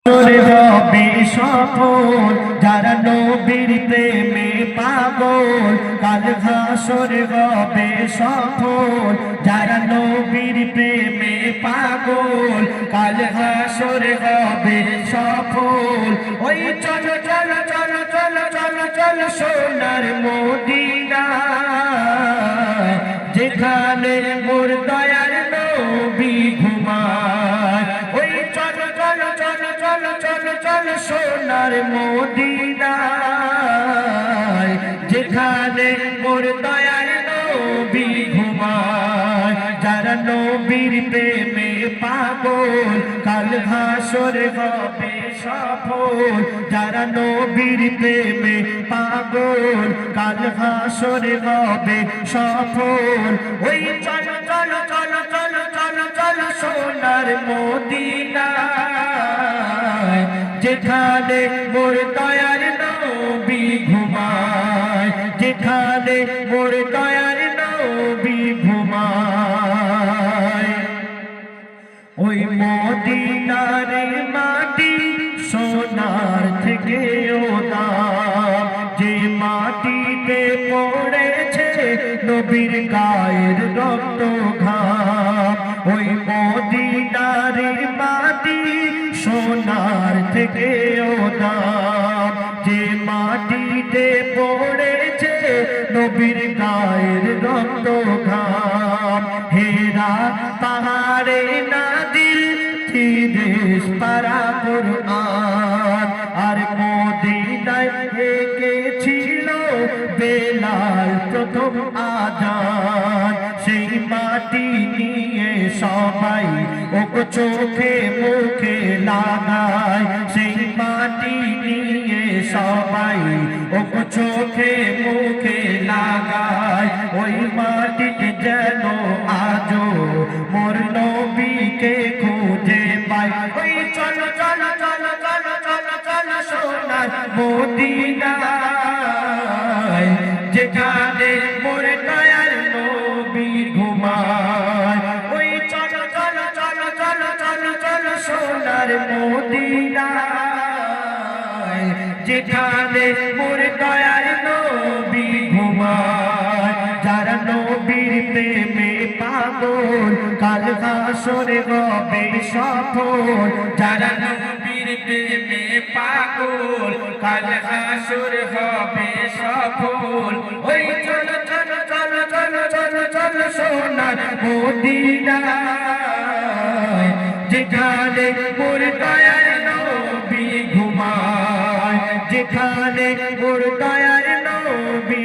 হবে সফল যারা নবীর প্রেমে পাগল, কাল হাসর হবে সফল যারা নবীর প্রেমে পাগল, কাল হাসর হবে সফল। ওই চলো চলো চলো চলো চলো চলো সোনার মদিনা, যেখানে মোর দয়ার নবী ঘুমায়। ওই চলো চলো চলো চলো চলো চলো সোনার মদিনায়, যেখানে মোর দয়ার নবী ঘুমায়। যারা নবীর প্রেমে পাগল, কাল হাসর হবে সফল যারা নবীর প্রেমে পাগল, কাল হাসর হবে সফল। ওই চলো চলো চলো চলো চলো চলো সোনার মদিনায়, যেখানে মোর দয়ার নবী ঘুমায়, যেখানে মোর দয়ার নবী ঘুমায়। ওই মদিনার মাটি সোনার থেকেও দাম, যে মাটিতে পড়েছে নবীর গায়ের রক্ত ঘাম। ওই মদিনার মাটি সোনার থেকেও দাম, যে মাটিতে পড়েছে নবীর গায়ের রক্ত ঘাম। হেরা পাহাড়ে নাদিল দেশ পারা কুরআন, আর মদিনায় এঁকেছিল বেলাল প্রথম আযান। সেই মাটি নিয়ে সবাই ওগো চোখে মুখে লাগায়, সেই মাটি নিয়ে সবাই ওগো চোখে মুখে লাগায়। ওই মাটিতে যেন আজো মোর নবীকে খুঁজে পাই। ওই চলো চলো চলো চলো চলো চলো সোনার মদিনায়, যেখানে মোর দয়ার নবী ঘুমায়। ওই চলো চলো চলো চলো চলো চলো সোনার মদিনায়, যেখানে মোর দয়ার নবী ঘুমায়। যারা নবীর প্রেমে পাগল, কাল হাসর হবে সফল যারা নবীর প্রেমে পাগল, কাল হাসর হবে সফল। ওই চলো চলো চলো চলো চলো চলো সোনার মদিনায়, যেখানে মোর দয়ার নবী ঘুমায়, যেখানে মোর দয়ার নবী